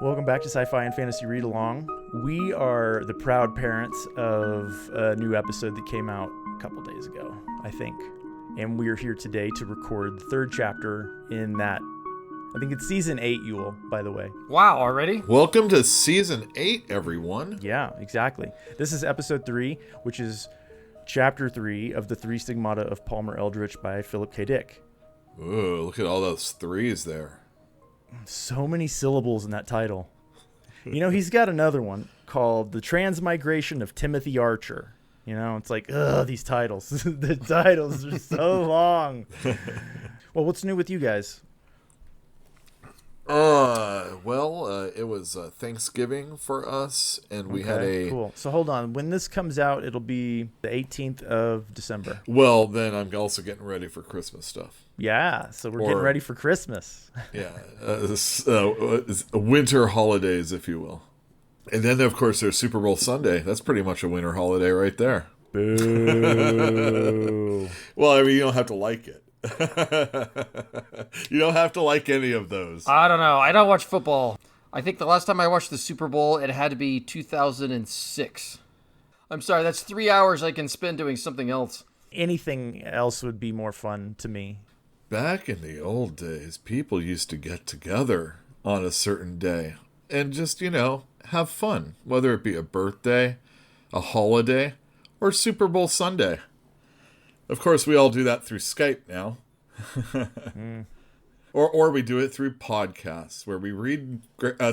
Welcome back to Sci-Fi and Fantasy Read Along. We are the proud parents of a new episode that came out a couple days ago, I think. And we are here today to record the third chapter in that. I think it's season 8, Yule, by the way. Wow, already? Welcome to season 8, everyone. Yeah, exactly. This is episode 3, which is chapter 3 of the 3 Stigmata of Palmer Eldritch by Philip K. Dick. Ooh, look at all those threes there. So many syllables in that title. You know, he's got another one called The Transmigration of Timothy Archer. You know, it's like, ugh, these titles. The titles are so long. Well, what's new with you guys? It was Thanksgiving for us, and we had Cool. So hold on. When this comes out, it'll be the 18th of December. Well, then I'm also getting ready for Christmas stuff. Yeah, so we're getting ready for Christmas. Yeah, winter holidays, if you will. And then, of course, there's Super Bowl Sunday. That's pretty much a winter holiday right there. Boo. Well, I mean, you don't have to like it. You don't have to like any of those. I don't know. I don't watch football. I think the last time I watched the Super Bowl, it had to be 2006. I'm sorry, that's 3 hours I can spend doing something else. Anything else would be more fun to me. Back in the old days, people used to get together on a certain day and just, have fun, whether it be a birthday, a holiday, or Super Bowl Sunday. Of course, we all do that through Skype now. Or we do it through podcasts where we read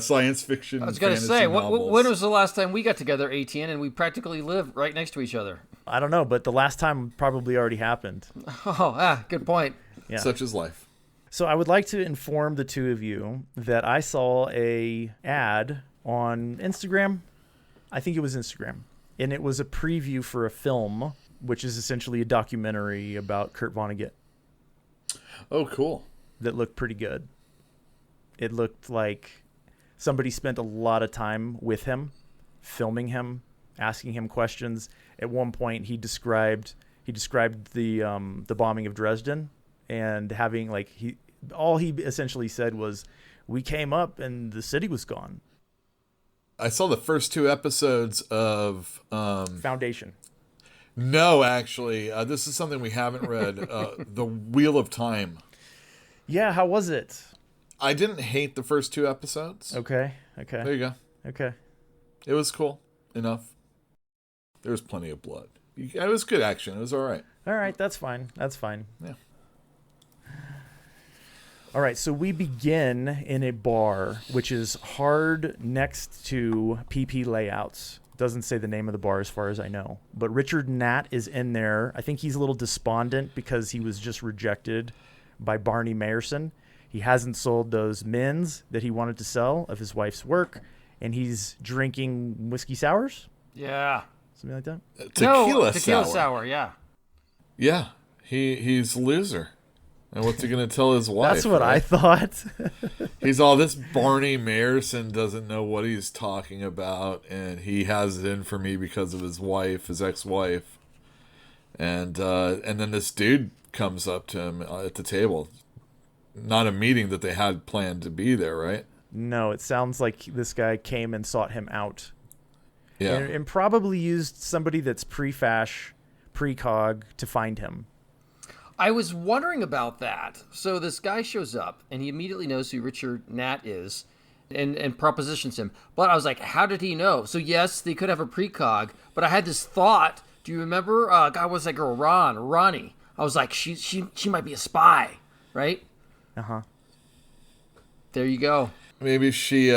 science fiction. I was going to say, when was the last time we got together, ATN, and we practically live right next to each other? I don't know, but the last time probably already happened. Good point. Yeah. Such is life. So I would like to inform the two of you that I saw a ad on Instagram. I think it was Instagram. And it was a preview for a film, which is essentially a documentary about Kurt Vonnegut. Oh, cool. That looked pretty good. It looked like somebody spent a lot of time with him, filming him, asking him questions. At one point, he described the bombing of Dresden, and having all he essentially said was, "We came up and the city was gone." I saw the first 2 episodes of Foundation. No, actually, this is something we haven't read. The Wheel of Time. Yeah, how was it? I didn't hate the first 2 episodes. Okay. There you go. Okay. It was cool enough. There was plenty of blood. It was good action. It was all right. All right, that's fine. Yeah. All right, so we begin in a bar, which is hard next to PP Layouts. Doesn't say the name of the bar as far as I know. But Richard Hnatt is in there. I think he's a little despondent because he was just rejected by Barney Mayerson. He hasn't sold those mins that he wanted to sell of his wife's work, and he's drinking whiskey sours? Yeah. Something like that? Tequila sour, yeah. Yeah, he's a loser. And what's he going to tell his wife? That's what I thought. He's all, this Barney Mayerson doesn't know what he's talking about, and he has it in for me because of his wife, his ex-wife. And then this dude comes up to him at the table. Not a meeting that they had planned to be there, right? No, it sounds like this guy came and sought him out. Yeah. And probably used somebody that's pre-fash, pre-cog to find him. I was wondering about that. So this guy shows up, and he immediately knows who Richard Hnatt is and propositions him. But I was like, how did he know? So yes, they could have a precog, but I had this thought. Do you remember? God, what's that girl? Ronnie. I was like, she might be a spy, right? Uh-huh. There you go. Maybe she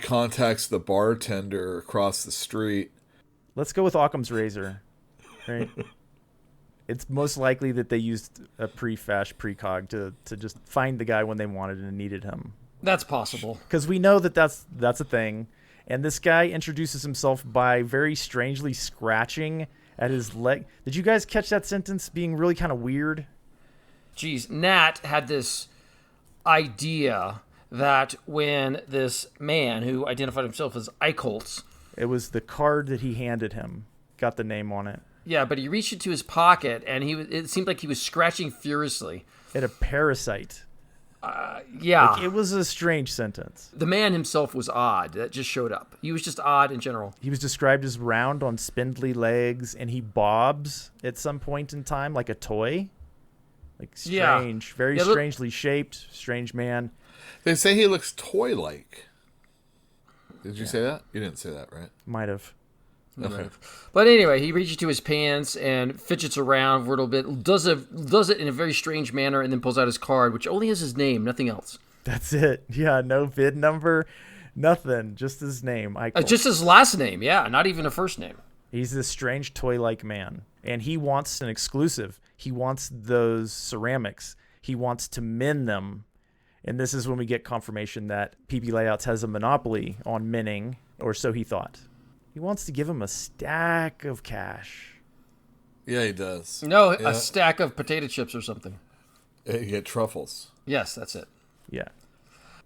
contacts the bartender across the street. Let's go with Occam's razor, right? It's most likely that they used a pre-fash, precog to just find the guy when they wanted and needed him. That's possible. Because we know that's a thing. And this guy introduces himself by very strangely scratching at his leg. Did you guys catch that sentence being really kind of weird? Geez, Nat had this idea that when this man who identified himself as Eichholz... It was the card that he handed him. Got the name on it. Yeah, but he reached into his pocket, and it seemed like he was scratching furiously. At a parasite. Yeah. Like, it was a strange sentence. The man himself was odd. That just showed up. He was just odd in general. He was described as round on spindly legs, and he bobs at some point in time like a toy. Like strange, very strangely shaped, strange man. They say he looks toy-like. Did you say that? You didn't say that, right? Might have. Okay. But anyway, he reaches to his pants and fidgets around for a little bit, does it in a very strange manner, and then pulls out his card, which only has his name, nothing else. That's it. Yeah, no VIN number, nothing. Just his name. Just his last name, yeah, not even a first name. He's this strange toy-like man, and he wants an exclusive. He wants those ceramics. He wants to min them. And this is when we get confirmation that PP Layouts has a monopoly on minning, or so he thought. He wants to give him a stack of cash. Yeah, he does. No, a stack of potato chips or something. You get truffles. Yes, that's it. Yeah.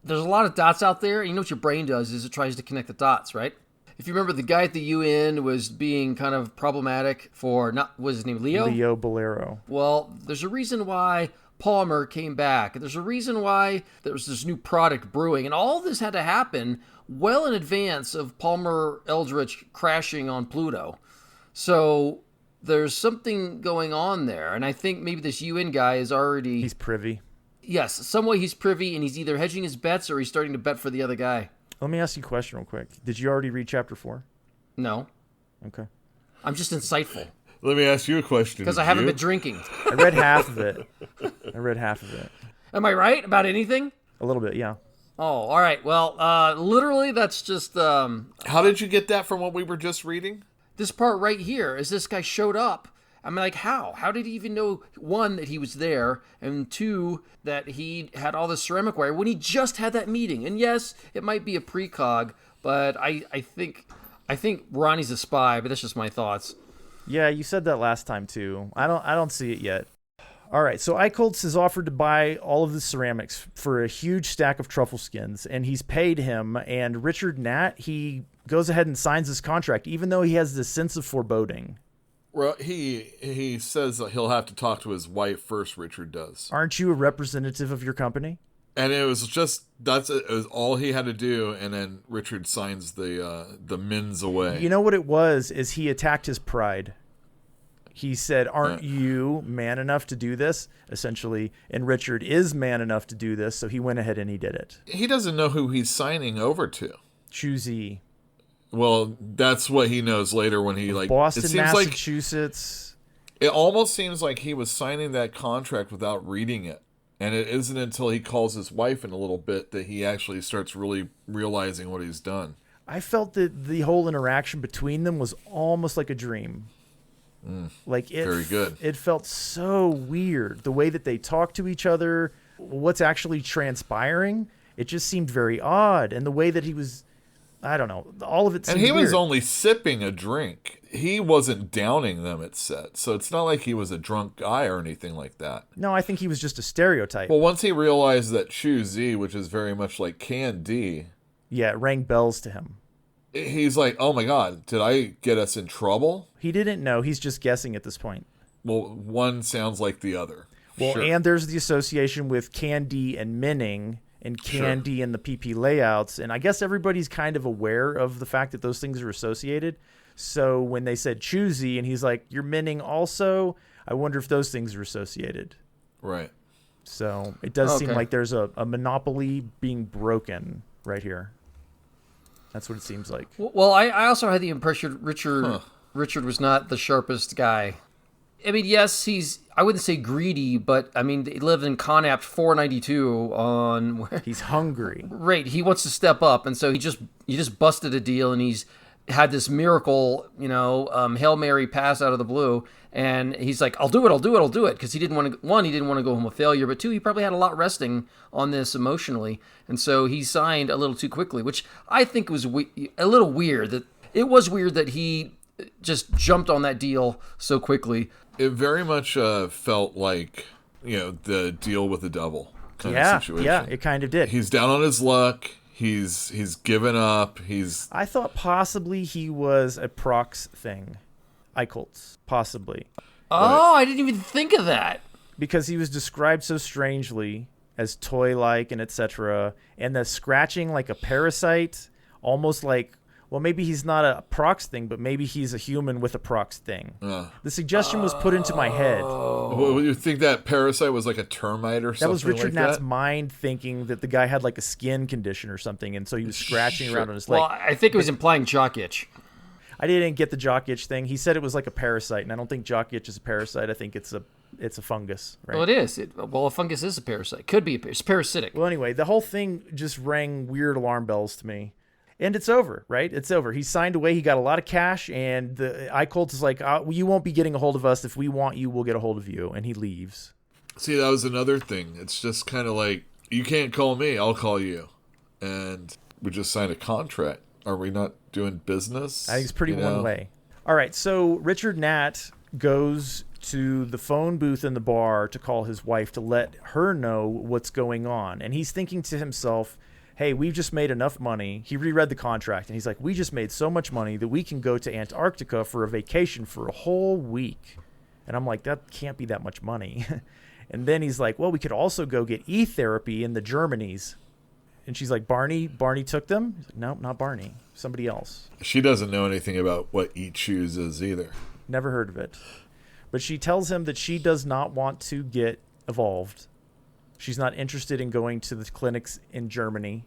There's a lot of dots out there. You know what your brain does is it tries to connect the dots, right? If you remember, the guy at the UN was being kind of problematic for, what was his name, Leo? Leo Bolero. Well, there's a reason why Palmer came back. There's a reason why there was this new product brewing. And all this had to happen well in advance of Palmer Eldritch crashing on Pluto. So there's something going on there. And I think maybe this UN guy is already... He's privy. Yes, some way he's privy, and he's either hedging his bets or he's starting to bet for the other guy. Let me ask you a question real quick. Did you already read chapter 4? No. Okay. I'm just insightful. Let me ask you a question. Because I haven't been drinking. I read half of it. Am I right about anything? A little bit, yeah. Oh, all right. Well, literally, that's just... How did you get that from what we were just reading? This part right here, as this guy showed up, I'm like, how? How did he even know, one, that he was there, and two, that he had all this ceramic wire when he just had that meeting? And yes, it might be a precog, but I think Ronnie's a spy, but that's just my thoughts. Yeah, you said that last time too. I don't see it yet. All right, so Eichholz has offered to buy all of the ceramics for a huge stack of truffle skins, and he's paid him. And Richard Hnatt, he goes ahead and signs this contract, even though he has this sense of foreboding. Well, he says that he'll have to talk to his wife first. Richard does. Aren't you a representative of your company? And it was just it was all he had to do, and then Richard signs the mins away. You know what it was? Is he attacked his pride. He said, "Aren't you man enough to do this?" Essentially, and Richard is man enough to do this, so he went ahead and he did it. He doesn't know who he's signing over to. Choosy. Well, that's what he knows later when he Boston, it seems Massachusetts. It almost seems like he was signing that contract without reading it. And it isn't until he calls his wife in a little bit that he actually starts really realizing what he's done. I felt that the whole interaction between them was almost like a dream. Very good. It felt so weird. The way that they talk to each other, what's actually transpiring, it just seemed very odd. And the way that he was, I don't know, all of it seemed weird. And he was only sipping a drink. He wasn't downing them, it said. So it's not like he was a drunk guy or anything like that. No, I think he was just a stereotype. Well, once he realized that Chu Z, which is very much like Can D. Yeah, it rang bells to him. He's like, oh my God, did I get us in trouble? He didn't know. He's just guessing at this point. Well, one sounds like the other. Well, sure. And there's the association with Candy and Minning and Candy and the PP layouts. And I guess everybody's kind of aware of the fact that those things are associated. So when they said choosy and he's like, you're Minning also, I wonder if those things are associated. Right. So it does seem like there's a monopoly being broken right here. That's what it seems like. Well, I also had the impression Richard was not the sharpest guy. I mean, yes, I wouldn't say greedy, but I mean, he lived in Connapt 492 on where he's hungry. Right, he wants to step up, and so he just busted a deal, and he's had this miracle, Hail Mary pass out of the blue, and he's like, I'll do it, because he didn't want to, one, he didn't want to go home a failure, but two, he probably had a lot resting on this emotionally, and so he signed a little too quickly, which I think was a little weird. It was weird that he just jumped on that deal so quickly. It very much felt like, the deal with the devil kind of situation. Yeah, it kind of did. He's down on his luck. He's given up. I thought possibly he was a prox thing. Eichholz, possibly. Oh, I didn't even think of that. Because he was described so strangely as toy-like and etc. And the scratching like a parasite, almost like, well, maybe he's not a prox thing, but maybe he's a human with a prox thing. The suggestion was put into my head. Well, you think that parasite was like a termite or something? That was Richard like Hnatt's that? mind thinking that the guy had like a skin condition or something, and so he was scratching around on his leg. Well, I think it was implying jock itch. I didn't get the jock itch thing. He said it was like a parasite, and I don't think jock itch is a parasite. I think it's a fungus, right? Well, it is. A fungus is a parasite. Could be. It's parasitic. Well, anyway, the whole thing just rang weird alarm bells to me. And it's over, right? It's over. He signed away. He got a lot of cash, and the iCult is like, you won't be getting a hold of us. If we want you, we'll get a hold of you. And he leaves. See, that was another thing. It's just kind of like, you can't call me, I'll call you. And we just signed a contract. Are we not doing business? I think it's pretty one way. All right, so Richard Hnatt goes to the phone booth in the bar to call his wife to let her know what's going on. And he's thinking to himself, hey, we've just made enough money. He reread the contract, and he's like, we just made so much money that we can go to Antarctica for a vacation for a whole week. And I'm like, that can't be that much money. And then he's like, well, we could also go get e-therapy in the Germanys. And she's like, Barney took them? He's like, no, not Barney. Somebody else. She doesn't know anything about what e-choose is either. Never heard of it. But she tells him that she does not want to get evolved. She's not interested in going to the clinics in Germany.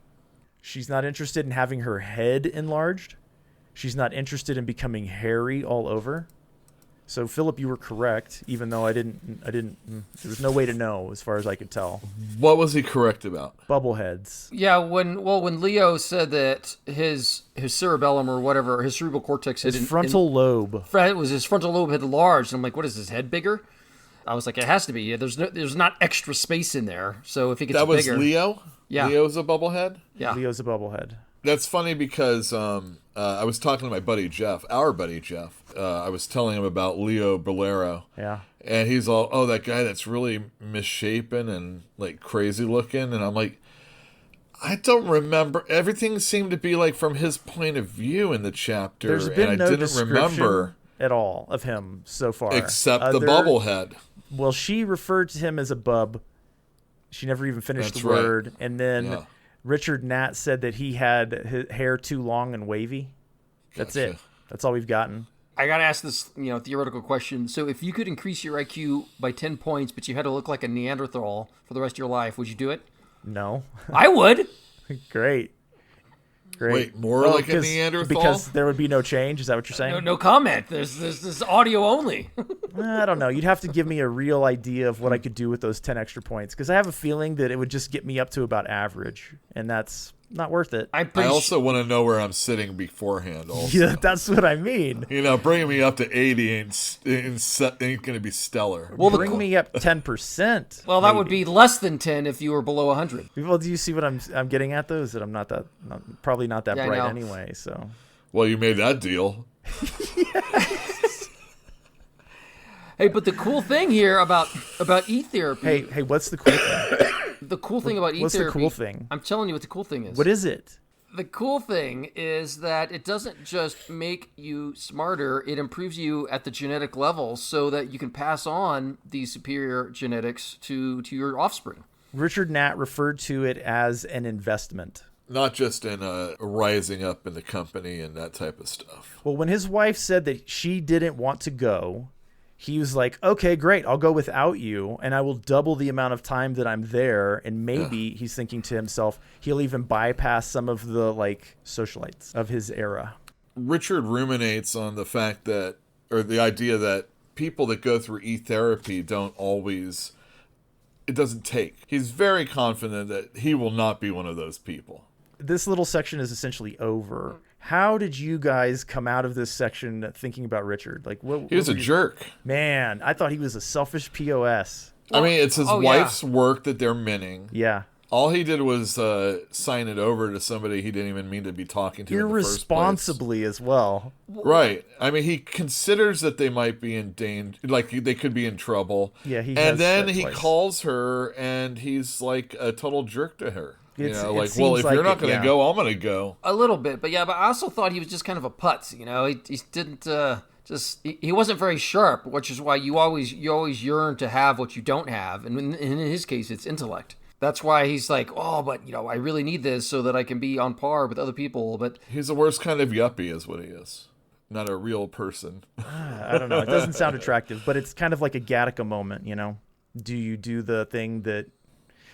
She's not interested in having her head enlarged. She's not interested in becoming hairy all over. So, Philip, you were correct, even though I didn't, there was no way to know as far as I could tell. What was he correct about? Bubbleheads. Yeah, when Leo said that his cerebellum or whatever, his cerebral cortex, His frontal lobe. His frontal lobe had enlarged. And I'm like, what is his head bigger? I was like, it has to be. Yeah, there's not extra space in there. So if he gets that was bigger, Leo? Yeah. Leo's a bubblehead? Yeah. Leo's a bubblehead. That's funny because I was talking to my buddy Jeff, our buddy Jeff. I was telling him about Leo Bolero. Yeah. And he's all, oh, that guy that's really misshapen and like crazy looking. And I'm like, I don't remember. Everything seemed to be like from his point of view in the chapter. There's been and no I didn't description remember at all of him so far. except the bubblehead. Well, she referred to him as a bub. She never even finished That's the right. word. And then Yeah. Richard Hnatt said that he had his hair too long and wavy. That's Gotcha. it. That's all we've gotten. I gotta ask this, theoretical question. So if you could increase your IQ by 10 points, but you had to look like a Neanderthal for the rest of your life, would you do it? No. I would. Great. Wait, more Oh, like a Neanderthal? Because there would be no change. Is that what you're saying? No comment. There's this audio only. I don't know. You'd have to give me a real idea of what I could do with those 10 extra points, because I have a feeling that it would just get me up to about average, and that's not worth it. I'm I pretty also want to know where I'm sitting beforehand also. Yeah, that's what I mean. Bringing me up to 80 ain't going to be stellar. Well, Bring me up 10%. Well, that would be less than 10 if you were below 100. Well, do you see what I'm getting at, though? Is that I'm probably not that Yeah, I bright know. anyway, so. Well, you made that deal. Hey, but the cool thing here about e-therapy. Hey, what's the cool thing? The cool thing about e-therapy. What's the cool thing? I'm telling you what the cool thing is. What is it? The cool thing is that it doesn't just make you smarter, it improves you at the genetic level so that you can pass on these superior genetics to your offspring. Richard Hnatt referred to it as an investment. Not just in rising up in the company and that type of stuff. Well, when his wife said that she didn't want to go, he was like, okay, great, I'll go without you, and I will double the amount of time that I'm there, and maybe he's thinking to himself, he'll even bypass some of the, socialites of his era. Richard ruminates on the fact that, or the idea that people that go through e-therapy don't always, it doesn't take. He's very confident that he will not be one of those people. This little section is essentially over. How did you guys come out of this section thinking about Richard? He was a jerk. Man, I thought he was a selfish POS. I mean, it's his Oh, yeah. wife's work that they're minning. Yeah. All he did was sign it over to somebody he didn't even mean to be talking to in the first place. Irresponsibly as well. Right. I mean, he considers that they might be in danger, they could be in trouble. Yeah, he and has then said he twice. calls her, and he's like a total jerk to her. It well, seems if like you're not it, going to yeah. go, I'm going to go. A little bit, but I also thought he was just kind of a putz, he didn't he wasn't very sharp, which is why you always yearn to have what you don't have, and in his case, it's intellect. That's why he's like, oh, but, I really need this so that I can be on par with other people. But He's the worst kind of yuppie is what he is. Not a real person. I don't know. It doesn't sound attractive, but it's kind of like a Gattaca moment, Do you do the thing that...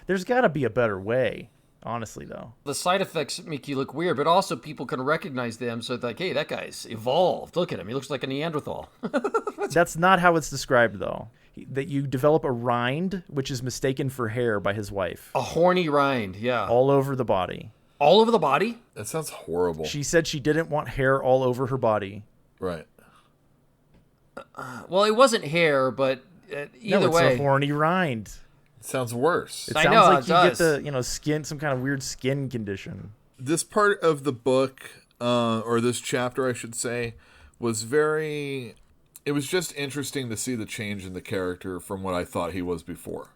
There's got to be a better way, honestly, though. the side effects make you look weird, but also people can recognize them. So it's like, hey, that guy's evolved. Look at him. He looks like a Neanderthal. That's not how it's described, though. That you develop a rind, which is mistaken for hair by his wife. A horny rind, yeah. All over the body. All over the body? That sounds horrible. She said she didn't want hair all over her body. Right. Well, it wasn't hair, but either no, it's way. a horny rind. It sounds worse. It I sounds know, like it you does. get the, skin, some kind of weird skin condition. This part of the book, or this chapter, I should say, was very... It was just interesting to see the change in the character from what I thought he was before.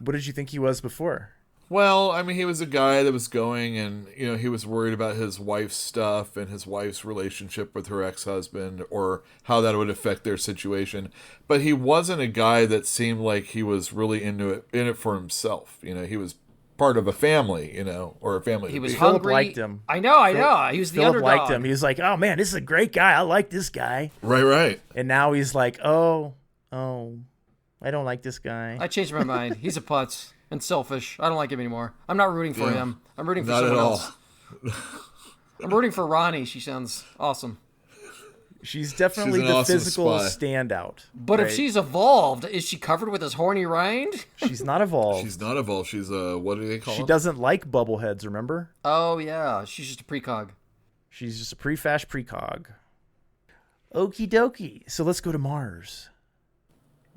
What did you think he was before? Well, I mean, he was a guy that was going and, he was worried about his wife's stuff and his wife's relationship with her ex-husband or how that would affect their situation. But he wasn't a guy that seemed like he was really in it for himself. He was part of a family, or a family. He was Philip hungry. liked him. I know. He was the Philip underdog. liked him. He was like, oh, man, this is a great guy. I like this guy. Right. And now he's like, oh, I don't like this guy. I changed my mind. He's a putz and selfish. I don't like him anymore. I'm not rooting for him. I'm rooting for Not someone at all. else. I'm rooting for Ronnie. She sounds awesome. She's definitely She's an the awesome physical spy. standout. But right? if she's evolved, is she covered with this horny rind? She's not evolved. She's not evolved. She's a, what do they call She it? doesn't like bubbleheads, remember? Oh, yeah. She's just a precog. She's just a pre-fash precog. Okie dokie. So let's go to Mars.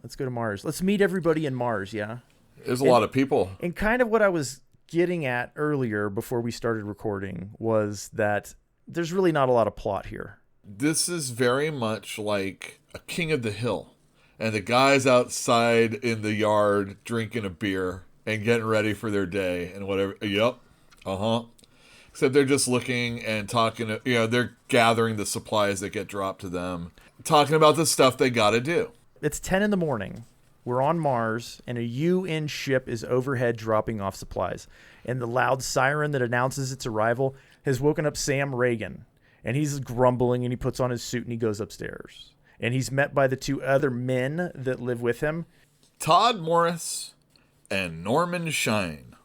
Let's meet everybody in Mars, yeah? There's a lot of people. And kind of what I was getting at earlier before we started recording was that there's really not a lot of plot here. This is very much like a King of the Hill. And the guys outside in the yard drinking a beer and getting ready for their day and whatever. Yep. Except they're just looking and talking. They're gathering the supplies that get dropped to them. Talking about the stuff they got to do. It's 10 in the morning. We're on Mars, and a UN ship is overhead dropping off supplies. And the loud siren that announces its arrival has woken up Sam Reagan. And he's grumbling, and he puts on his suit, and he goes upstairs. And he's met by the two other men that live with him. Todd Morris and Norman Shine.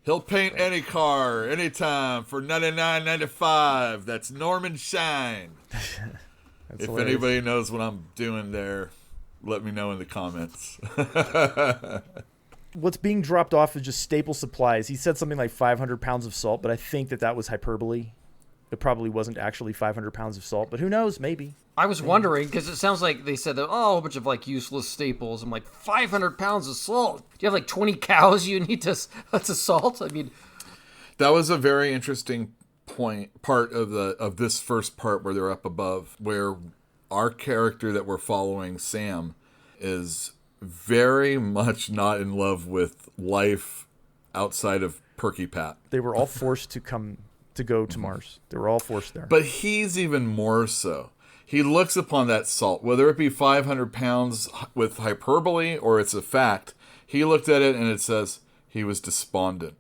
He'll paint any car, anytime, for $99.95. That's Norman Shine. If hilarious. anybody knows what I'm doing there, let me know in the comments. What's being dropped off is just staple supplies. He said something like 500 pounds of salt, but I think that was hyperbole. It probably wasn't actually 500 pounds of salt, but who knows? Maybe. I was wondering, because it sounds like they said, a whole bunch of, useless staples. I'm like, 500 pounds of salt? Do you have, 20 cows you need to salt? I mean... That was a very interesting part of this first part where they're up above, where our character that we're following, Sam, is very much not in love with life outside of Perky Pat. They were all forced to go to Mars. They were all forced there. But he's even more so. He looks upon that salt, whether it be 500 pounds with hyperbole or it's a fact, he looked at it and it says he was despondent.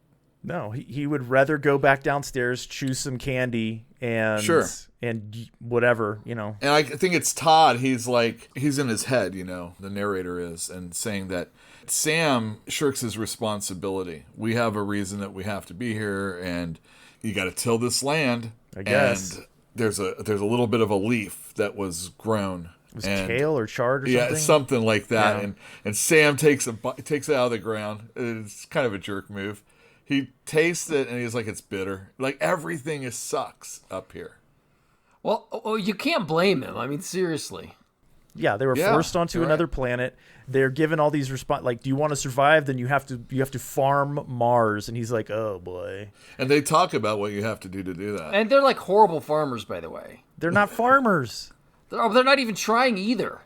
No, he would rather go back downstairs, choose some candy, and Sure. and whatever, And I think it's Todd. He's in his head, the narrator is, and saying that Sam shirks his responsibility. We have a reason that we have to be here, and you got to till this land. I guess. And there's a little bit of a leaf that was grown. It was kale or chard or something? Yeah, something like that. Yeah. And Sam takes it out of the ground. It's kind of a jerk move. He tastes it and he's like, it's bitter. Everything sucks up here. Well, you can't blame him. I mean, seriously. Yeah, they were forced onto another planet. They're given all these do you want to survive? Then you have to farm Mars. And he's like, oh boy. And they talk about what you have to do that. And they're horrible farmers, by the way. They're not farmers. They're not even trying either.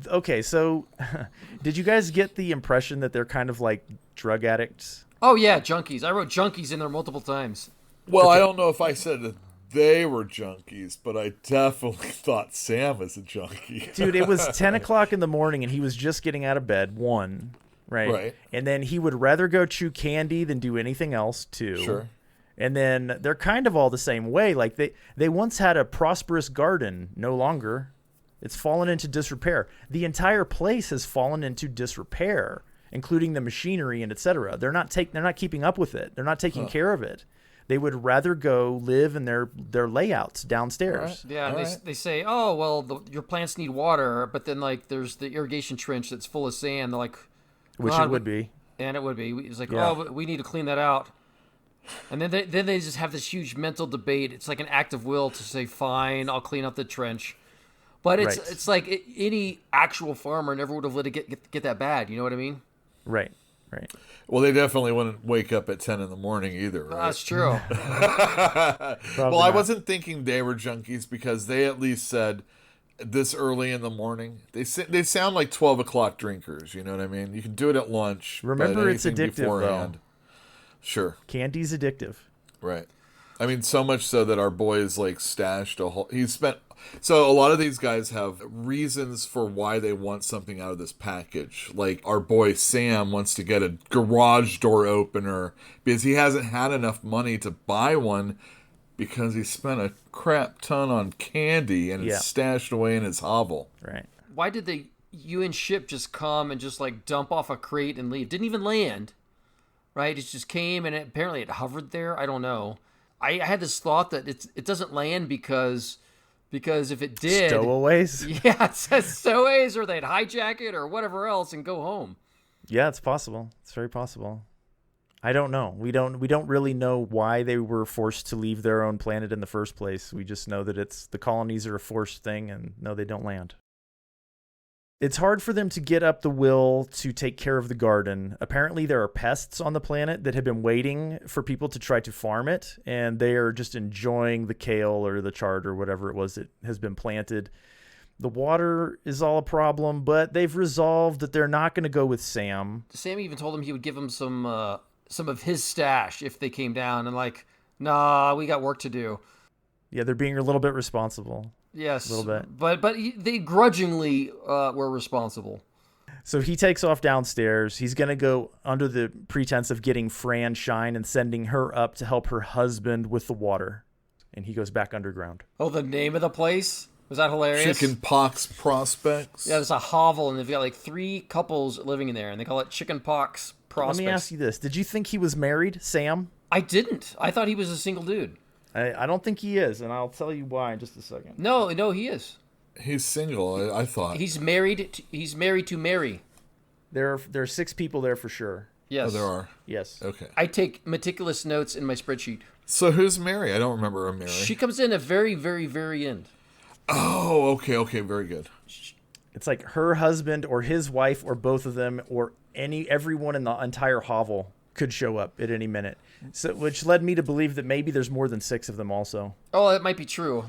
Okay, so did you guys get the impression that they're kind of like drug addicts? Oh, yeah, junkies. I wrote junkies in there multiple times. Well, I don't know if I said that they were junkies, but I definitely thought Sam was a junkie. Dude, it was 10 o'clock in the morning, and he was just getting out of bed, right? Right. And then he would rather go chew candy than do anything else too. Sure. And then they're kind of all the same way. Like they once had a prosperous garden, no longer. It's fallen into disrepair. The entire place has fallen into disrepair, including the machinery and etc. They're not keeping up with it. They're not taking care of it. They would rather go live in their layouts downstairs. Right. Yeah, and they say, oh, well, your plants need water, but then like there's the irrigation trench that's full of sand. They're like, which it would be. And it would be. It's like, oh, we need to clean that out. And then they just have this huge mental debate. It's like an act of will to say, fine, I'll clean up the trench. But it's like any actual farmer never would have let it get that bad. You know what I mean? Right. Well, they definitely wouldn't wake up at 10 in the morning either, right? That's true. Well, I wasn't thinking they were junkies because they at least said this early in the morning. They sound like 12 o'clock drinkers, you know what I mean? You can do it at lunch. Remember, it's addictive, beforehand. though. Sure. Candy's addictive. Right. I mean, so much so that our boys like stashed a whole. So a lot of these guys have reasons for why they want something out of this package. Like our boy Sam wants to get a garage door opener because he hasn't had enough money to buy one because he spent a crap ton on candy and it's stashed away in his hovel. Right. Why did the UN ship just come and just like dump off a crate and leave? Didn't even land. Right? It just came and apparently it hovered there. I don't know. I had this thought that it doesn't land because if it did... Stowaways? Yeah, it says stowaways, or they'd hijack it or whatever else and go home. Yeah, it's possible. It's very possible. I don't know. We don't really know why they were forced to leave their own planet in the first place. We just know that the colonies are a forced thing, and no, they don't land. It's hard for them to get up the will to take care of the garden. Apparently, there are pests on the planet that have been waiting for people to try to farm it, and they are just enjoying the kale or the chard or whatever it was that has been planted. The water is all a problem, but they've resolved that they're not going to go with Sam. Sam even told him he would give him some of his stash if they came down, and like, nah, we got work to do. Yeah, they're being a little bit responsible. Yes, a little bit. But they grudgingly were responsible. So he takes off downstairs. He's going to go under the pretense of getting Fran shine and sending her up to help her husband with the water. And he goes back underground. Oh, the name of the place? Was that hilarious? Chicken Pox Prospects. Yeah, there's a hovel, and they've got like 3 couples living in there, and they call it Chicken Pox Prospects. Let me ask you this. Did you think he was married, Sam? I didn't. I thought he was a single dude. I don't think he is, and I'll tell you why in just a second. No, he is. He's single, I thought. He's married to Mary. There are 6 people there for sure. Yes. Oh, there are? Yes. Okay. I take meticulous notes in my spreadsheet. So who's Mary? I don't remember her Mary. She comes in at very, very, very end. Oh, okay, very good. It's like her husband or his wife or both of them or everyone in the entire hovel could show up at any minute. So, which led me to believe that maybe there's more than 6 of them also. Oh, that might be true.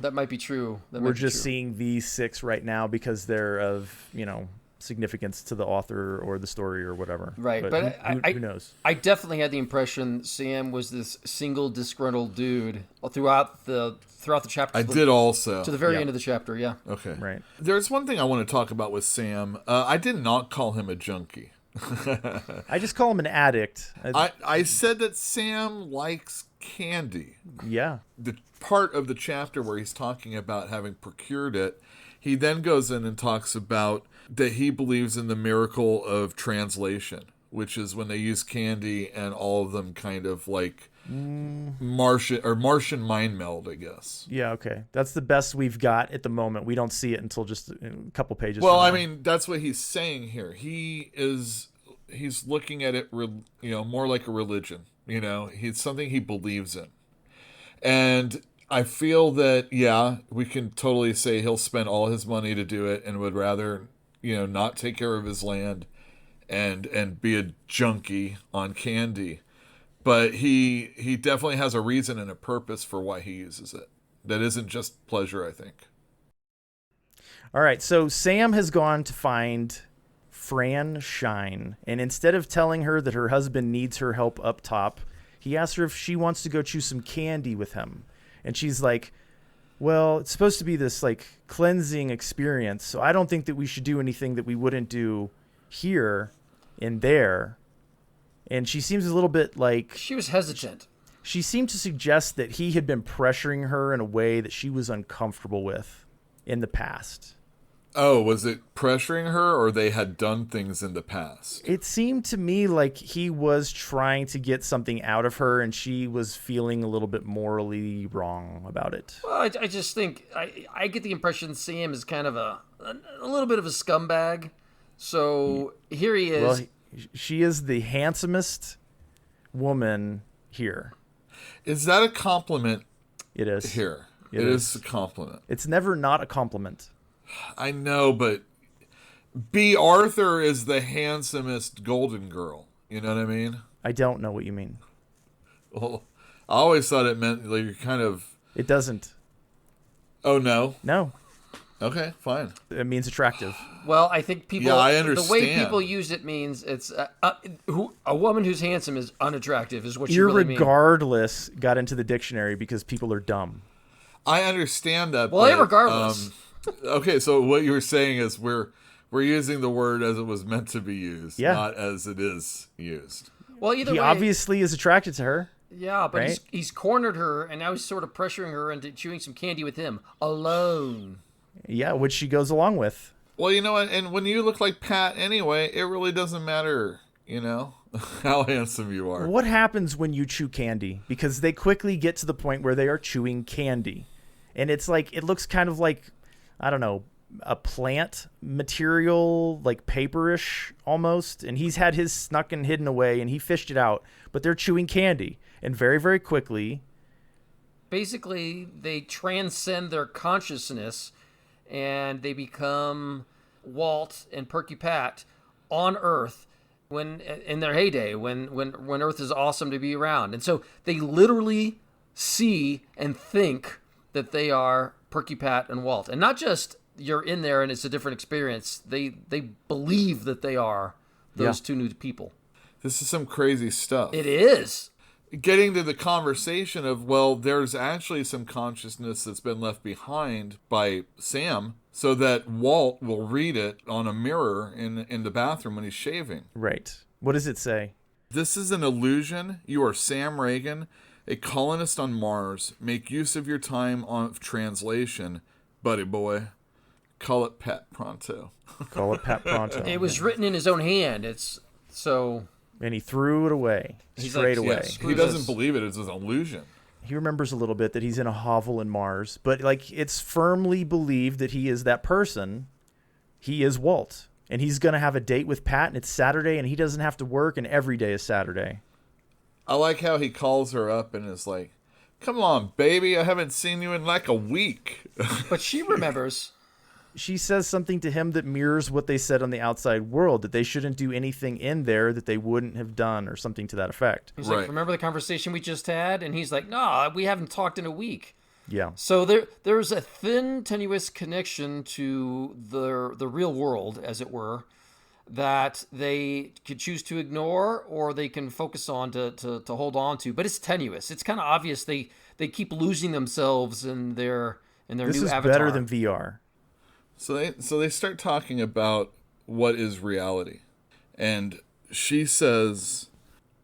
We're just seeing these 6 right now because they're of, significance to the author or the story or whatever. Right, but who knows? I definitely had the impression Sam was this single disgruntled dude throughout the chapter. I did also. To the very end of the chapter, yeah. Okay. Right. There's one thing I want to talk about with Sam. I did not call him a junkie. I just call him an addict. I said that Sam likes candy. Yeah. The part of the chapter where he's talking about having procured it, he then goes in and talks about that he believes in the miracle of translation, which is when they use candy and all of them kind of like Martian mind meld, I guess. Yeah, okay. That's the best we've got at the moment. We don't see it until just a couple pages. Well, I mean, that's what he's saying here. He's looking at it, more like a religion. It's something he believes in. And I feel that, we can totally say he'll spend all his money to do it and would rather, not take care of his land and be a junkie on candy. But he definitely has a reason and a purpose for why he uses it. That isn't just pleasure, I think. All right, so Sam has gone to find Fran Shine, and instead of telling her that her husband needs her help up top, he asks her if she wants to go chew some candy with him. And she's like, well, it's supposed to be this like cleansing experience, so I don't think that we should do anything that we wouldn't do here in there. And she seems a little bit like... She was hesitant. She seemed to suggest that he had been pressuring her in a way that she was uncomfortable with in the past. Oh, was it pressuring her, or they had done things in the past? It seemed to me like he was trying to get something out of her, and she was feeling a little bit morally wrong about it. Well, I just think I get the impression Sam is kind of a little bit of a scumbag. So here he is. Well, she is the handsomest woman here. Is that a compliment? It is. Here. It is a compliment. It's never not a compliment. I know, but B. Arthur is the handsomest Golden Girl. You know what I mean? I don't know what you mean. Well, I always thought it meant like you're kind of... It doesn't. Oh, no? No. Okay, fine. It means attractive. Well, I think people... Yeah, I The understand. way people use it means it's... a woman who's handsome is unattractive, is what you really mean. Irregardless got into the dictionary because people are dumb. I understand that. Well, but, irregardless. Okay, so what you were saying is we're using the word as it was meant to be used, not as it is used. Well, either He way... obviously is attracted to her. Yeah, but right? he's cornered her, and now he's sort of pressuring her into chewing some candy with him, alone. Yeah, which she goes along with. Well, you know what? And when you look like Pat anyway, it really doesn't matter, you know, how handsome you are. What happens when you chew candy? Because they quickly get to the point where they are chewing candy. And it's like, it looks kind of like, I don't know, a plant material, like paperish almost. And he's had his snuck and hidden away, and he fished it out. But they're chewing candy. And very, very quickly... Basically, they transcend their consciousness, and they become Walt and Perky Pat on Earth when in their heyday, when Earth is awesome to be around. And so they literally see and think that they are Perky Pat and Walt. And not just you're in there and it's a different experience. They believe that they are those two new people. This is some crazy stuff. It is. Getting to the conversation of, well, there's actually some consciousness that's been left behind by Sam so that Walt will read it on a mirror in the bathroom when he's shaving. Right. What does it say? This is an illusion. You are Sam Reagan, a colonist on Mars. Make use of your time of translation, buddy boy. Call it Pat Pronto. Call it Pat Pronto. It was written in his own hand. It's so... And he threw it away. Straight away. Yes, he doesn't believe it. It's an illusion. He remembers a little bit that he's in a hovel in Mars, but like it's firmly believed that he is that person. He is Walt, and he's going to have a date with Pat, and it's Saturday, and he doesn't have to work, and every day is Saturday. I like how he calls her up and is like, "Come on, baby, I haven't seen you in like a week." But she remembers. She says something to him that mirrors what they said on the outside world, that they shouldn't do anything in there that they wouldn't have done, or something to that effect. He's like, remember the conversation we just had? And he's like, no, we haven't talked in a week. Yeah. So there's a thin, tenuous connection to the real world, as it were, that they could choose to ignore or they can focus on to hold on to. But it's tenuous. It's kind of obvious they keep losing themselves in their new avatar. This is better than VR. So they start talking about what is reality. And she says,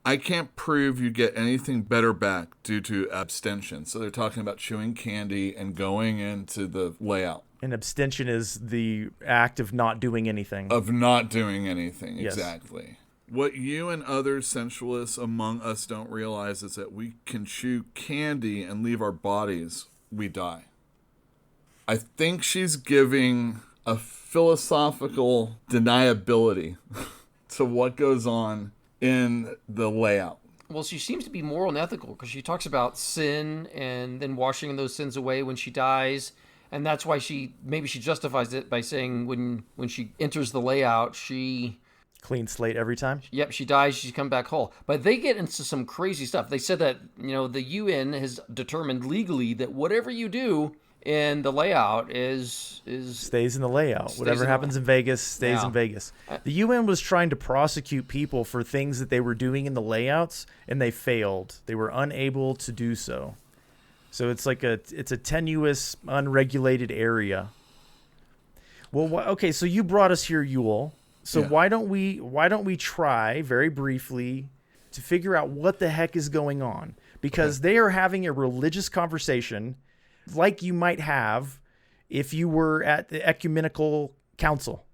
I can't prove you get anything better back due to abstention. So they're talking about chewing candy and going into the layout. And abstention is the act of not doing anything. Of not doing anything, yes. Exactly. What you and other sensualists among us don't realize is that we can chew candy and leave our bodies, we die. I think she's giving a philosophical deniability to what goes on in the layout. Well, she seems to be moral and ethical because she talks about sin and then washing those sins away when she dies. And that's why she justifies it by saying when she enters the layout, she... Clean slate every time? Yep, she dies, she's come back whole. But they get into some crazy stuff. They said that, the UN has determined legally that whatever you do in the layout is stays in the layout. Whatever happens in Vegas stays in Vegas. The UN was trying to prosecute people for things that they were doing in the layouts, and they failed. They were unable to do so. So it's like it's a tenuous, unregulated area. Well, okay, so you brought us here, Yule, So Yeah. why don't we try very briefly to figure out what the heck is going on? Because they are having a religious conversation like you might have if you were at the ecumenical council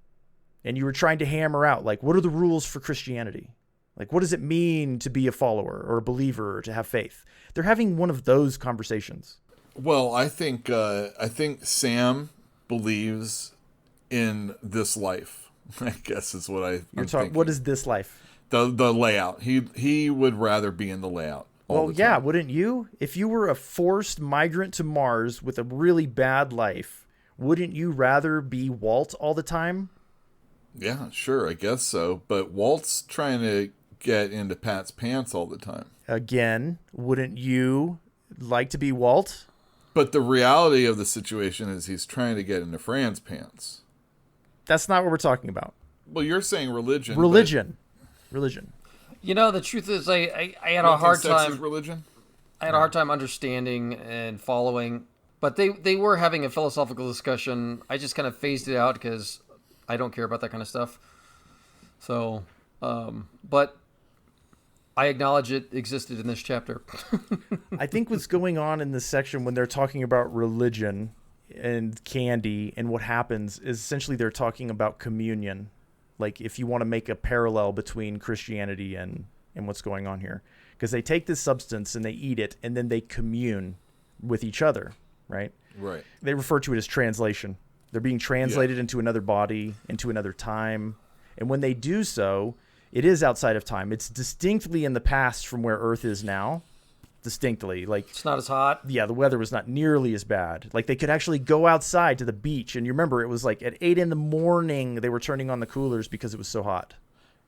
and you were trying to hammer out, like, what are the rules for Christianity? Like, what does it mean to be a follower or a believer or to have faith? They're having one of those conversations. Well, I think Sam believes in this life. I guess is what I'm thinking. What is this life? The layout. He would rather be in the layout. Well, yeah, wouldn't you? If you were a forced migrant to Mars with a really bad life, wouldn't you rather be Walt all the time? Yeah, sure, I guess so. But Walt's trying to get into Pat's pants all the time. Again, wouldn't you like to be Walt? But the reality of the situation is he's trying to get into Fran's pants. That's not what we're talking about. Well, you're saying religion. Religion. You know, the truth is, I had But a hard sex is time. religion? I had a hard time understanding and following. But they were having a philosophical discussion. I just kind of phased it out because I don't care about that kind of stuff. So, but I acknowledge it existed in this chapter. I think what's going on in this section when they're talking about religion and candy and what happens is essentially they're talking about communion. Like if you want to make a parallel between Christianity and what's going on here. Because they take this substance and they eat it and then they commune with each other, right? Right. They refer to it as translation. They're being translated into another body, into another time. And when they do so, it is outside of time. It's distinctly in the past from where Earth is now. Distinctly. Like, It's not as hot. yeah, the weather was not nearly as bad. Like, they could actually go outside to the beach. And you remember, it was like at 8 a.m, they were turning on the coolers because it was so hot.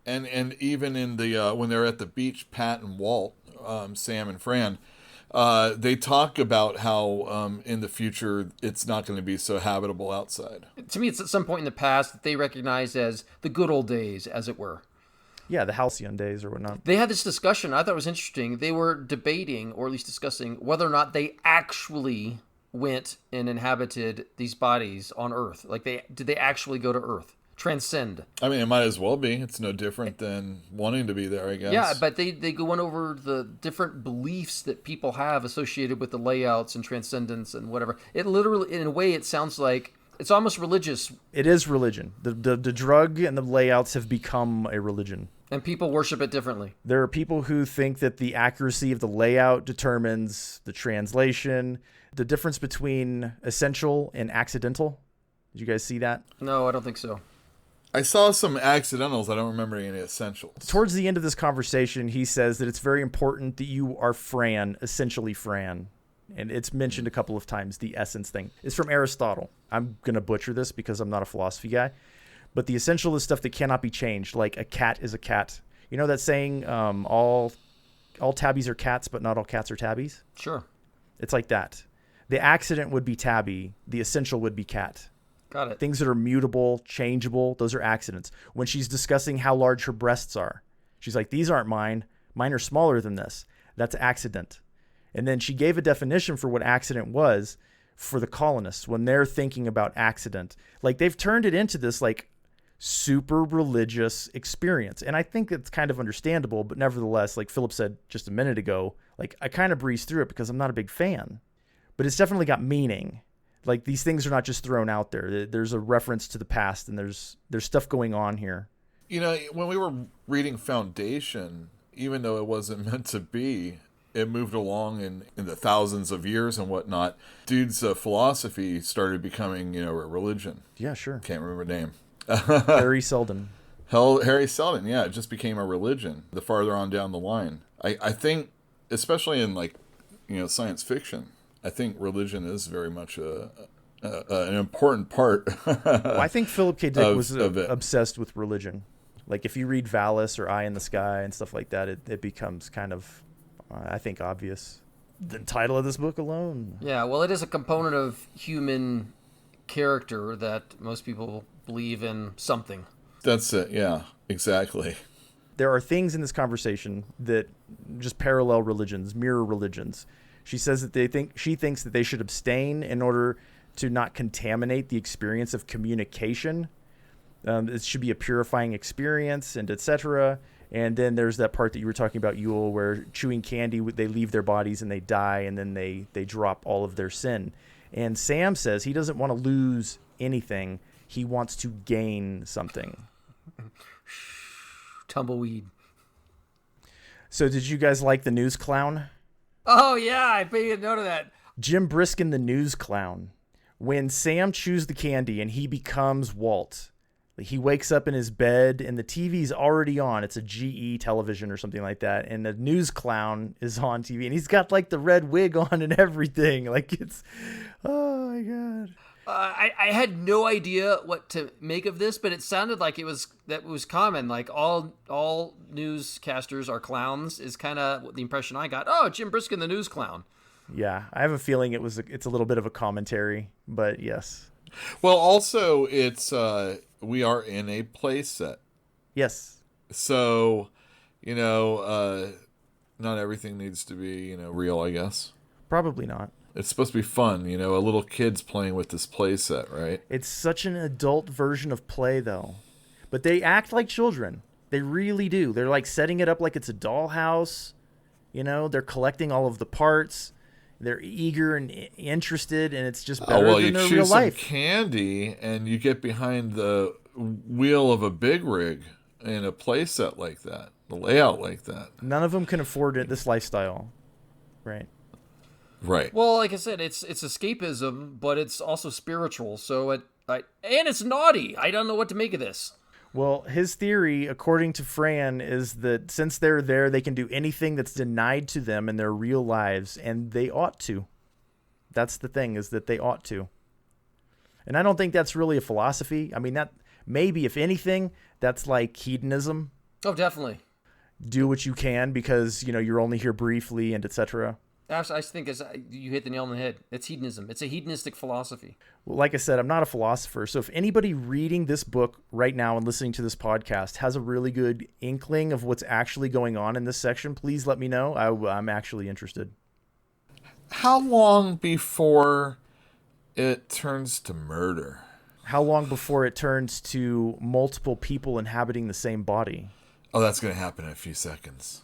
And even in the when they're at the beach, Pat and Walt, Sam and Fran, they talk about how in the future it's not going to be so habitable outside. To me, it's at some point in the past that they recognize as the good old days, as it were. Yeah, the halcyon days or whatnot. They had this discussion. I thought it was interesting. They were debating, or at least discussing, whether or not they actually went and inhabited these bodies on Earth. Like, did they actually go to Earth? Transcend. I mean, it might as well be. It's no different than wanting to be there, I guess. Yeah, but they go on over the different beliefs that people have associated with the layouts and transcendence and whatever. It literally, in a way, it sounds like it's almost religious. It is religion. The drug and the layouts have become a religion. And people worship it differently. There are people who think that the accuracy of the layout determines the translation, the difference between essential and accidental. Did you guys see that? No, I don't think so. I saw some accidentals. I don't remember any essentials. Towards the end of this conversation, he says that it's very important that you are Fran, essentially Fran. And it's mentioned a couple of times, the essence thing. It's from Aristotle. I'm going to butcher this because I'm not a philosophy guy. But the essential is stuff that cannot be changed, like a cat is a cat. You know that saying, all tabbies are cats, but not all cats are tabbies? Sure. It's like that. The accident would be tabby. The essential would be cat. Got it. Things that are mutable, changeable, those are accidents. When she's discussing how large her breasts are, she's like, these aren't mine. Mine are smaller than this. That's accident. And then she gave a definition for what accident was for the colonists when they're thinking about accident. Like, they've turned it into this, like, super religious experience. And I think it's kind of understandable, but nevertheless, like Philip said just a minute ago, like, I kind of breezed through it because I'm not a big fan. But it's definitely got meaning. Like, these things are not just thrown out there. There's a reference to the past, and there's stuff going on here. You know, when we were reading Foundation, even though it wasn't meant to be, it moved along in the thousands of years and whatnot. Dude's philosophy started becoming, a religion. Yeah, sure. Can't remember the name. Harry Seldon. Harry Seldon, yeah, it just became a religion the farther on down the line. I think, especially in, like, science fiction, I think religion is very much an important part. Well, I think Philip K. Dick was of it. obsessed with religion. Like, if you read Valis or Eye in the Sky and stuff like that, it becomes kind of, I think, obvious. The title of this book alone. Yeah, well, it is a component of human character that most people believe in something. That's it, yeah, exactly. There are things in this conversation that just parallel religions, mirror religions. She says that she thinks that they should abstain in order to not contaminate the experience of communication. It should be a purifying experience, and etc. And then there's that part that you were talking about, Yule, where chewing candy, they leave their bodies and they die, and then they drop all of their sin. And Sam says he doesn't want to lose anything. He wants to gain something. Tumbleweed. So did you guys like the news clown? Oh, yeah, I paid a note of that. Jim Briskin, the news clown. When Sam chews the candy and he becomes Walt, he wakes up in his bed and the TV's already on. It's a GE television or something like that. And the news clown is on TV and he's got like the red wig on and everything. Like it's, oh my God. I had no idea what to make of this, but it sounded like it was common. Like all newscasters are clowns is kind of the impression I got. Oh, Jim Briskin, the news clown. Yeah, I have a feeling it's a little bit of a commentary, but yes. Well, also it's we are in a play set. Yes. So, not everything needs to be, real, I guess. Probably not. It's supposed to be fun, a little kid's playing with this play set, right? It's such an adult version of play, though. But they act like children. They really do. They're like setting it up like it's a dollhouse. They're collecting all of the parts. They're eager and interested, and it's just better than their real life. You choose some candy, and you get behind the wheel of a big rig in a play set like that, the layout like that. None of them can afford this lifestyle, right? Right. Well, like I said, it's escapism, but it's also spiritual. So and it's naughty. I don't know what to make of this. Well, his theory, according to Fran, is that since they're there, they can do anything that's denied to them in their real lives, and they ought to. That's the thing, is that they ought to. And I don't think that's really a philosophy. I mean, that maybe, if anything, that's like hedonism. Oh, definitely. Do what you can because, you're only here briefly and etc. I think you hit the nail on the head. It's hedonism. It's a hedonistic philosophy. Well, like I said, I'm not a philosopher. So if anybody reading this book right now and listening to this podcast has a really good inkling of what's actually going on in this section, please let me know. I'm actually interested. How long before it turns to murder? How long before it turns to multiple people inhabiting the same body? Oh, that's going to happen in a few seconds.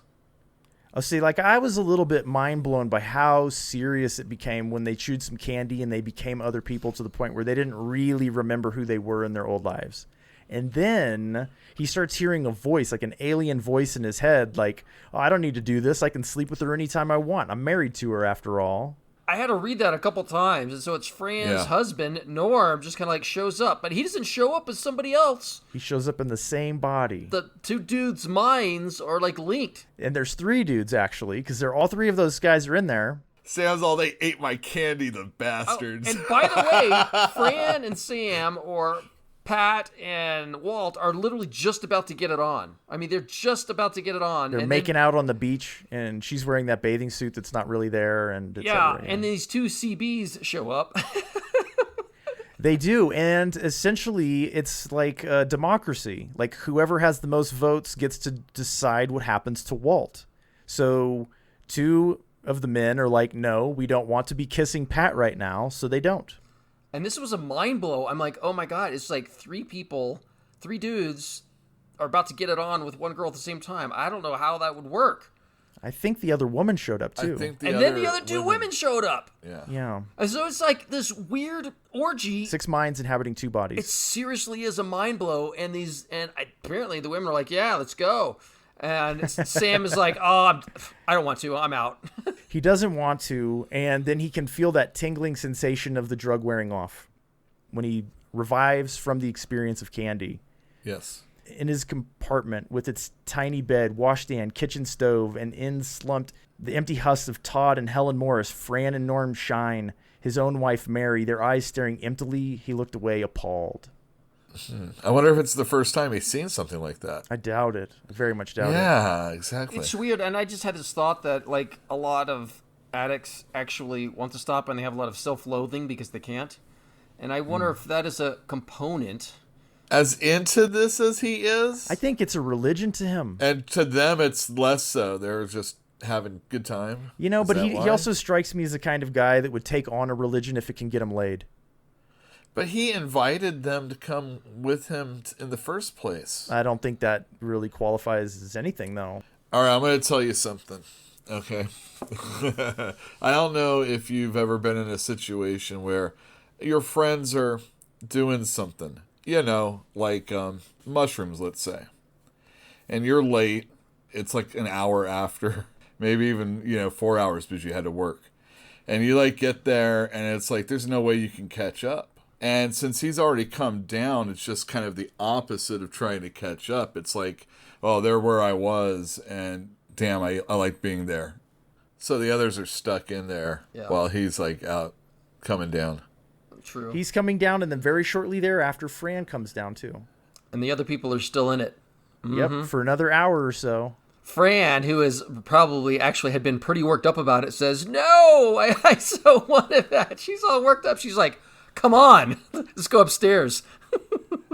I'll see, I was a little bit mind blown by how serious it became when they chewed some candy and they became other people to the point where they didn't really remember who they were in their old lives. And then he starts hearing a voice, like an alien voice in his head, like, oh, I don't need to do this. I can sleep with her anytime I want. I'm married to her after all. I had to read that a couple times, and so it's Fran's husband, Norm, just kind of shows up, but he doesn't show up as somebody else. He shows up in the same body. The two dudes' minds are linked. And there's three dudes, actually, because all three of those guys are in there. Sam's all, they ate my candy, the bastards. Oh, and by the way, Fran and Sam, or Pat and Walt, are literally just about to get it on. I mean, they're just about to get it on. They're making out on the beach, and she's wearing that bathing suit that's not really there. And and these two CBs show up. They do, and essentially it's like a democracy. Like whoever has the most votes gets to decide what happens to Walt. So two of the men are like, no, we don't want to be kissing Pat right now, so they don't. And this was a mind blow. I'm like, oh my God, it's like three dudes are about to get it on with one girl at the same time. I don't know how that would work. I think the other woman showed up too. Then the other two women showed up. Yeah. And so it's like this weird orgy. 6 minds inhabiting 2 bodies. It seriously is a mind blow. And apparently the women are like, yeah, let's go. And Sam is like, oh, I don't want to. I'm out. He doesn't want to, and then he can feel that tingling sensation of the drug wearing off when he revives from the experience of candy. Yes. In his compartment with its tiny bed, washstand, kitchen stove, and in slumped the empty husks of Todd and Helen Morris, Fran and Norm Shine, his own wife Mary, their eyes staring emptily, he looked away appalled. I wonder if it's the first time he's seen something like that. I doubt it. I very much doubt it. Yeah, exactly. It's weird, and I just had this thought that a lot of addicts actually want to stop and they have a lot of self-loathing because they can't. And I wonder if that is a component. As into this as he is? I think it's a religion to him. And to them, it's less so. They're just having a good time. But he also strikes me as the kind of guy that would take on a religion if it can get him laid. But he invited them to come with him in the first place. I don't think that really qualifies as anything, though. All right, I'm going to tell you something. Okay. I don't know if you've ever been in a situation where your friends are doing something, like mushrooms, let's say. And you're late. It's like an hour after, maybe even, 4 hours because you had to work. And you get there and it's like, there's no way you can catch up. And since he's already come down, it's just kind of the opposite of trying to catch up. It's like, oh, they're where I was, and damn, I like being there. So the others are stuck in there while he's out coming down. True. He's coming down, and then very shortly thereafter, Fran comes down too. And the other people are still in it. Mm-hmm. Yep, for another hour or so. Fran, who is probably actually had been pretty worked up about it, says, "No, I so wanted that." She's all worked up. She's like, "Come on, let's go upstairs."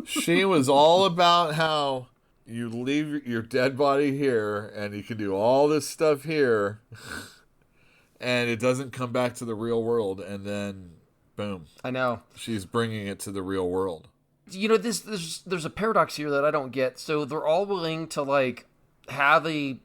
She was all about how you leave your dead body here and you can do all this stuff here and it doesn't come back to the real world. And then, boom. I know. She's bringing it to the real world. There's a paradox here that I don't get. So they're all willing to have a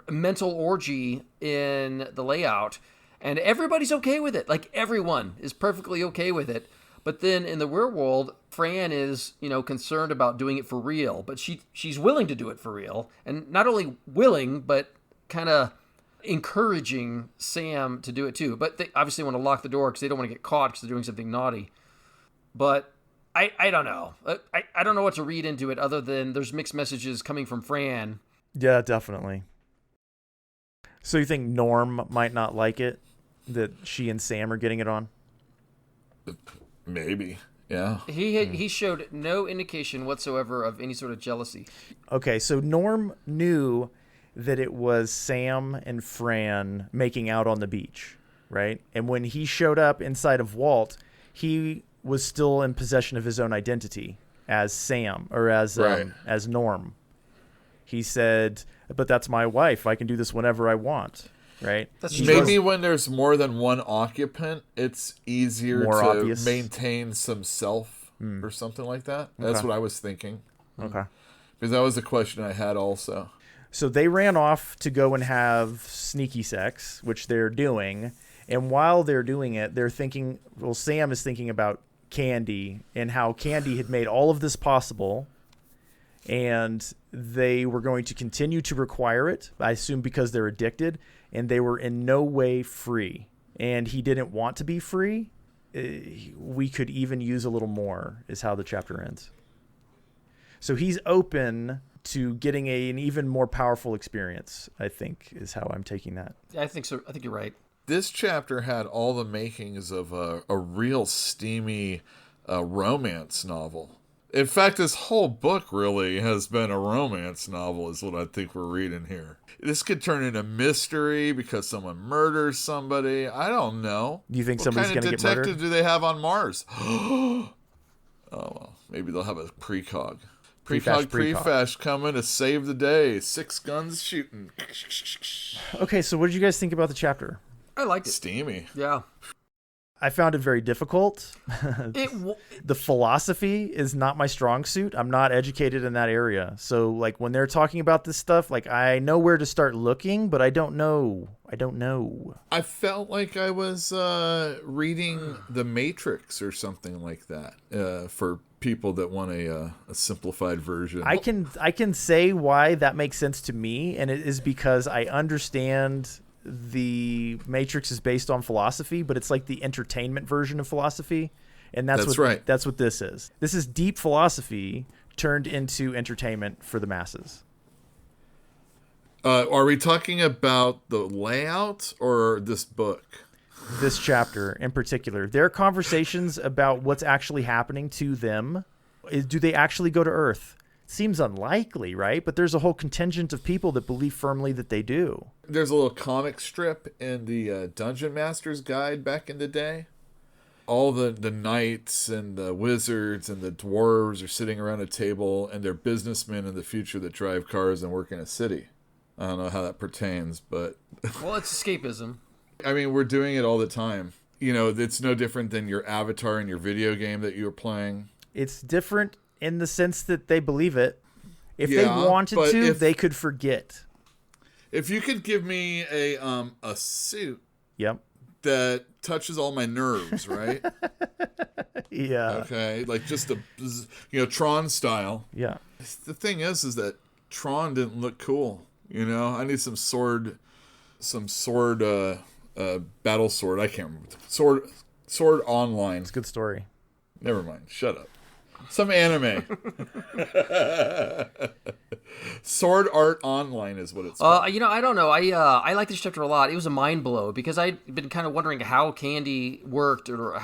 mental orgy in the layout, and everybody's okay with it. Everyone is perfectly okay with it. But then in the real world, Fran is, concerned about doing it for real. But she's willing to do it for real. And not only willing, but kind of encouraging Sam to do it too. But they obviously want to lock the door because they don't want to get caught because they're doing something naughty. But I don't know. I don't know what to read into it other than there's mixed messages coming from Fran. Yeah, definitely. So you think Norm might not like it that she and Sam are getting it on? Maybe, yeah. He showed no indication whatsoever of any sort of jealousy. Okay, so Norm knew that it was Sam and Fran making out on the beach, right? And when he showed up inside of Walt, he was still in possession of his own identity as Sam, or as Norm. He said, "But that's my wife. I can do this whenever I want." Right? Maybe when there's more than one occupant, it's easier to obvious. maintain some self or something like that. That's what I was thinking. Okay. Because that was a question I had also. So they ran off to go and have sneaky sex, which they're doing. And while they're doing it, they're thinking, Sam is thinking about Candy and how Candy had made all of this possible. And they were going to continue to require it, I assume because they're addicted. And they were in no way free. And he didn't want to be free. We could even use a little more, is how the chapter ends. So he's open to getting an even more powerful experience, I think, is how I'm taking that. I think so. I think you're right. This chapter had all the makings of a real steamy romance novel. In fact, this whole book really has been a romance novel, is what I think we're reading here. This could turn into mystery because someone murders somebody. I don't know. You think somebody's going to get murdered? What kind of detective do they have on Mars? Oh, well, maybe they'll have a precog. Prefash coming to save the day. 6 guns shooting. Okay, so what did you guys think about the chapter? I liked it. Steamy. Yeah. I found it very difficult. The philosophy is not my strong suit. I'm not educated in that area. So when they're talking about this stuff, I know where to start looking, but I don't know. I felt like I was reading The Matrix or something like that for people that want a simplified version. I can say why that makes sense to me, and it is because I understand the Matrix is based on philosophy, but it's like the entertainment version of philosophy, and that's right. That's what this is. This is deep philosophy turned into entertainment for the masses. Are we talking about the layout or this book? This chapter in particular. There are conversations about what's actually happening to them. Do they actually go to Earth? Seems unlikely, right? But there's a whole contingent of people that believe firmly that they do. There's a little comic strip in the Dungeon Master's Guide back in the day. All the knights and the wizards and the dwarves are sitting around a table, and they're businessmen in the future that drive cars and work in a city. I don't know how that pertains, but... Well, it's escapism. I mean, we're doing it all the time. it's no different than your avatar in your video game that you were playing. It's different in the sense that they believe it. If they Yeah, wanted but to, they could forget. If you could give me a suit Yep. that touches all my nerves, right? Yeah. Okay, like just Tron style. Yeah. The thing is that Tron didn't look cool. I need some sword, battle sword. I can't remember. Sword online. It's a good story. Never mind. Shut up. Some anime. Sword Art Online is what it's called. I don't know. I like this chapter a lot. It was a mind blow because I'd been kind of wondering how candy worked or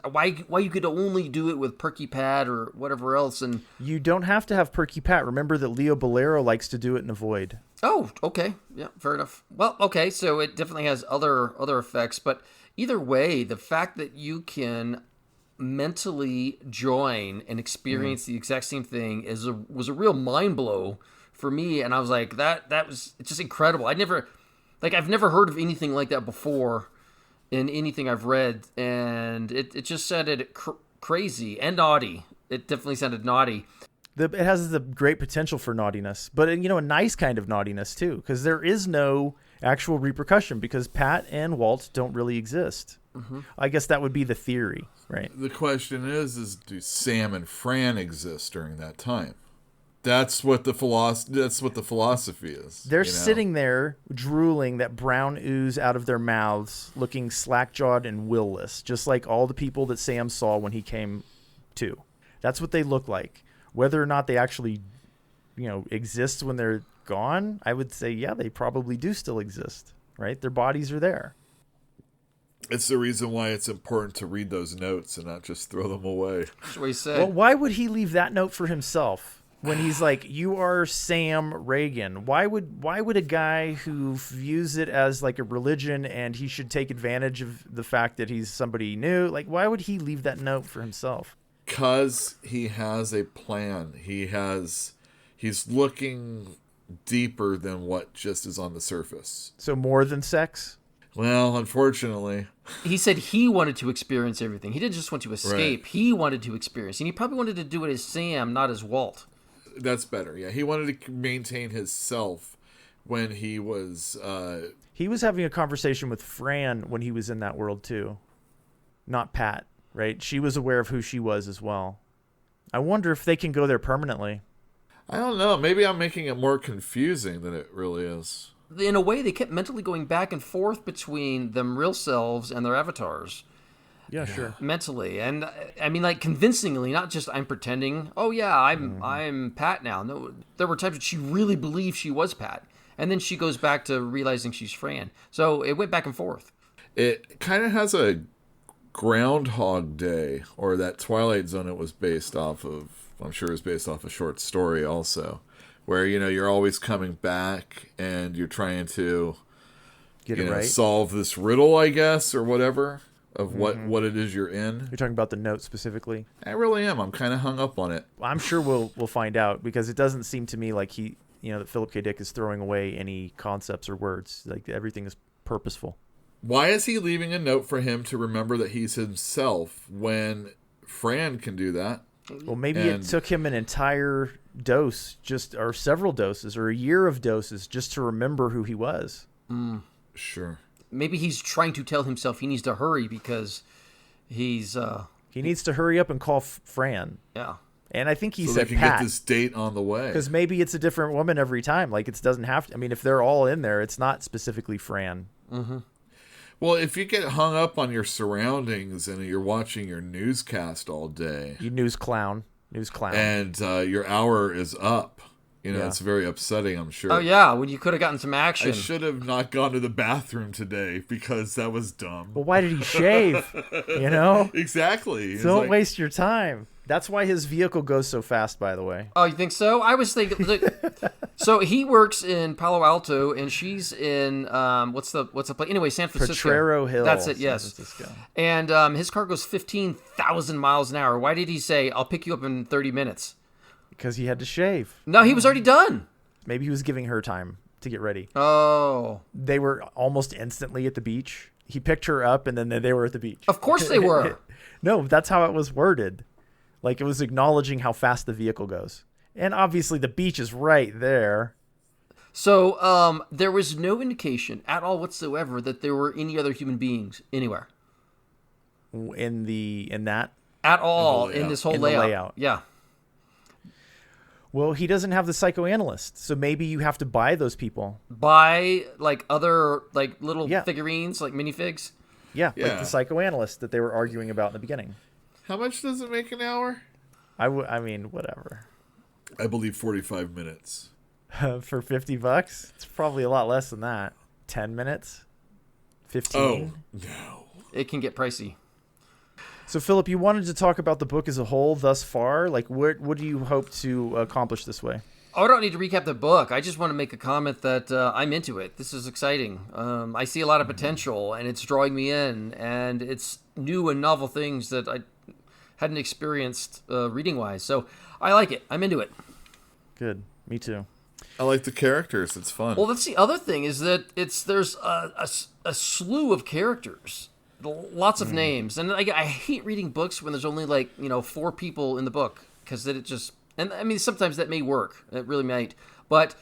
why you could only do it with Perky Pat or whatever else. And You don't have to have Perky Pat. Remember that Leo Bolero likes to do it in a void. oh, okay, yeah, fair enough. Well, okay, so it definitely has other effects, but either way, the fact that you can mentally join and experience the exact same thing was a real mind blow for me, and I was like, that was just incredible. I've never heard of anything like that before in anything I've read, and it just sounded crazy and naughty. It definitely sounded naughty. It has the great potential for naughtiness, but a nice kind of naughtiness too, because there is no actual repercussion because Pat and Walt don't really exist. Mm-hmm. I guess that would be the theory, right? The question is do Sam and Fran exist during that time? That's what the philosophy is. They're sitting there drooling that brown ooze out of their mouths, looking slack-jawed and will-less, just like all the people that Sam saw when he came to. That's what they look like. Whether or not they actually, exist when they're gone, I would say, yeah, they probably do still exist, right? Their bodies are there. It's the reason why it's important to read those notes and not just throw them away. That's what he said. Well, why would he leave that note for himself when he's like, "You are Sam Reagan"? Why would a guy who views it as like a religion and he should take advantage of the fact that he's somebody new? Like, why would he leave that note for himself? Because he has a plan. He's looking deeper than what just is on the surface. So more than sex? Well, unfortunately. He said he wanted to experience everything. He didn't just want to escape. Right. He wanted to experience. And he probably wanted to do it as Sam, not as Walt. That's better, yeah. He wanted to maintain his self when he was... He was having a conversation with Fran when he was in that world, too. Not Pat, right? She was aware of who she was as well. I wonder if they can go there permanently. I don't know. Maybe I'm making it more confusing than it really is. In a way, they kept mentally going back and forth between them real selves and their avatars. Yeah, sure. Mentally. And I mean, like, convincingly, not just I'm pretending, oh yeah, I'm Pat now. No, there were times when she really believed she was Pat. And then she goes back to realizing she's Fran. So it went back and forth. It kind of has a Groundhog Day, or that Twilight Zone it was based off of. I'm sure it was based off a short story also, where, you're always coming back and you're trying to Get it right. solve this riddle, I guess, or whatever, of what it is you're in. You're talking about the note specifically? I really am. I'm kind of hung up on it. I'm sure we'll find out, because it doesn't seem to me like that Philip K. Dick is throwing away any concepts or words. Like, everything is purposeful. Why is he leaving a note for him to remember that he's himself when Fran can do that? Well, maybe it took him an entire dose, or several doses, or a year of doses, just to remember who he was. Sure. Maybe he's trying to tell himself he needs to hurry because he needs to hurry up and call Fran. Yeah. And I think he so said they can Pat. get this date on the way. Because maybe it's a different woman every time. Like, it doesn't have to. I mean, if they're all in there, it's not specifically Fran. Mm-hmm. Well, if you get hung up on your surroundings and you're watching your newscast all day, You news clown, and your hour is up, it's very upsetting, I'm sure. Oh, yeah, when you could have gotten some action. I should have not gone to the bathroom today because that was dumb. Well, why did he shave? Exactly. Don't waste your time. That's why his vehicle goes so fast, by the way. Oh, you think so? I was thinking. So he works in Palo Alto, and she's in what's the place? Anyway, San Francisco. Potrero Hill. That's it. Yes. San Francisco. And his car goes 15,000 miles an hour. Why did he say, "I'll pick you up in 30 minutes"? Because he had to shave. No, he was already done. Maybe he was giving her time to get ready. Oh. They were almost instantly at the beach. He picked her up, and then they were at the beach. Of course they were. No, that's how it was worded. Like, it was acknowledging how fast the vehicle goes. And obviously the beach is right there. So there was no indication at all whatsoever that there were any other human beings anywhere. In that? At all in this whole in the layout. layout. Yeah. Well, he doesn't have the psychoanalyst, so maybe you have to buy those people. Buy like other like little Yeah. figurines, like minifigs. Yeah, like Yeah. the psychoanalyst that they were arguing about in the beginning. How much does it make an hour? I mean, whatever. I believe 45 minutes. For $50, it's probably a lot less than that. 10 minutes? 15? Oh, no. It can get pricey. So, Philip, you wanted to talk about the book as a whole thus far. Like, what do you hope to accomplish this way? Oh, I don't need to recap the book. I just want to make a comment that I'm into it. This is exciting. I see a lot of potential, and it's drawing me in, and it's new and novel things that I hadn't experienced reading-wise. So I like it. I'm into it. Good. Me too. I like the characters. It's fun. Well, that's the other thing is that there's a slew of characters, lots of names, and I hate reading books when there's only 4 people in the book because then it just, and I mean sometimes that may work, it really might, but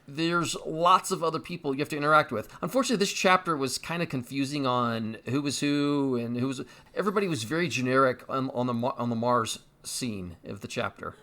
there's lots of other people you have to interact with. Unfortunately, this chapter was kind of confusing on who was who and who was. Everybody was very generic on the Mars scene of the chapter.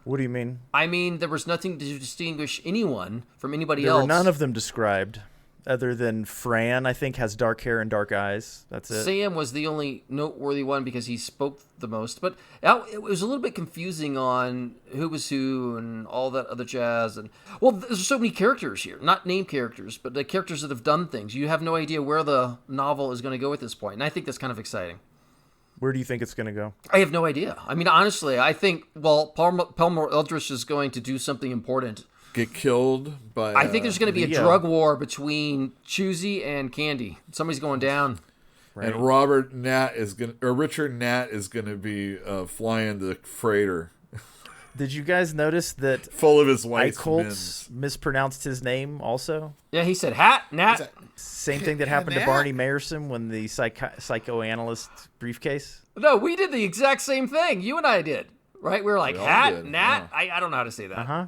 What do you mean? I mean, there was nothing to distinguish anyone from anybody There else. were none of them described, other than Fran, I think, has dark hair and dark eyes. That's it. Sam was the only noteworthy one because he spoke the most. But it was a little bit confusing on who was who and all that other jazz. And well, there's so many characters here. Not named characters, but the characters that have done things. You have no idea where the novel is going to go at this point. And I think that's kind of exciting. Where do you think it's going to go? I have no idea. I mean, honestly, I think, Pelmore Eldritch is going to do something important. Get killed by... I think there's going to be a Leo. drug war between Choosy and Candy. Somebody's going down. Right. And Richard Hnatt is going to be flying the freighter Did you guys notice that full of his wife's Eichholz mispronounced his name also? Yeah, he said, Nat. Same thing that happened to Barney Mayerson when the psychoanalyst briefcase. No, we did the exact same thing. You and I did, right? We were like, We all Nat. did, yeah. I don't know how to say that. Uh-huh.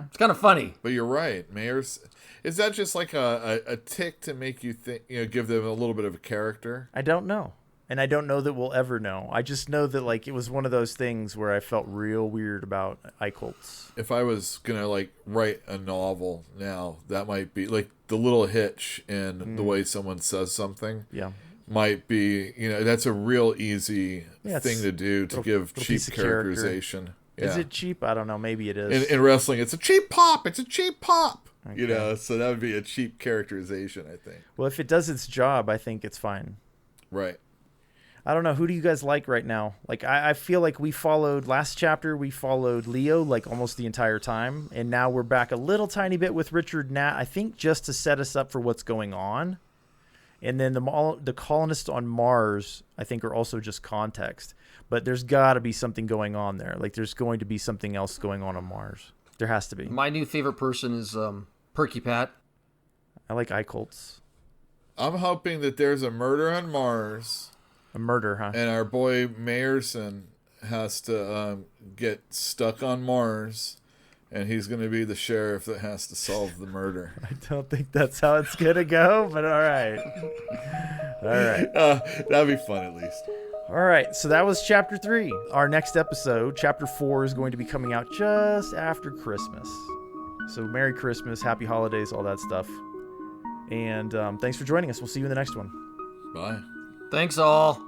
It's kind of funny. But you're right. Mayors... Is that just like a tick to make you think, give them a little bit of a character? I don't know. And I don't know that we'll ever know. I just know that it was one of those things where I felt real weird about Eichholz. If I was going to write a novel now, that might be like the little hitch in the way someone says something. Yeah. Might be, that's a real easy thing to do to give cheap piece of character. characterization. Yeah. Is it cheap? I don't know. Maybe it is. In wrestling, it's a cheap pop. It's a cheap pop. Okay. So that would be a cheap characterization, I think. Well, if it does its job, I think it's fine. Right. I don't know. Who do you guys like right now? I feel like last chapter, we followed Leo almost the entire time. And now we're back a little tiny bit with Richard Hnatt, I think just to set us up for what's going on. And then the colonists on Mars, I think, are also just context. But there's got to be something going on there. There's going to be something else going on Mars. There has to be. My new favorite person is Perky Pat. I like Eichholz. I'm hoping that there's a murder on Mars. A murder, huh? And our boy Mayerson has to get stuck on Mars, and he's going to be the sheriff that has to solve the murder. I don't think that's how it's going to go, but all right. All right. That'd be fun, at least. All right, so that was Chapter 3. Our next episode, Chapter 4, is going to be coming out just after Christmas. So Merry Christmas, Happy Holidays, all that stuff. And thanks for joining us. We'll see you in the next one. Bye. Thanks all.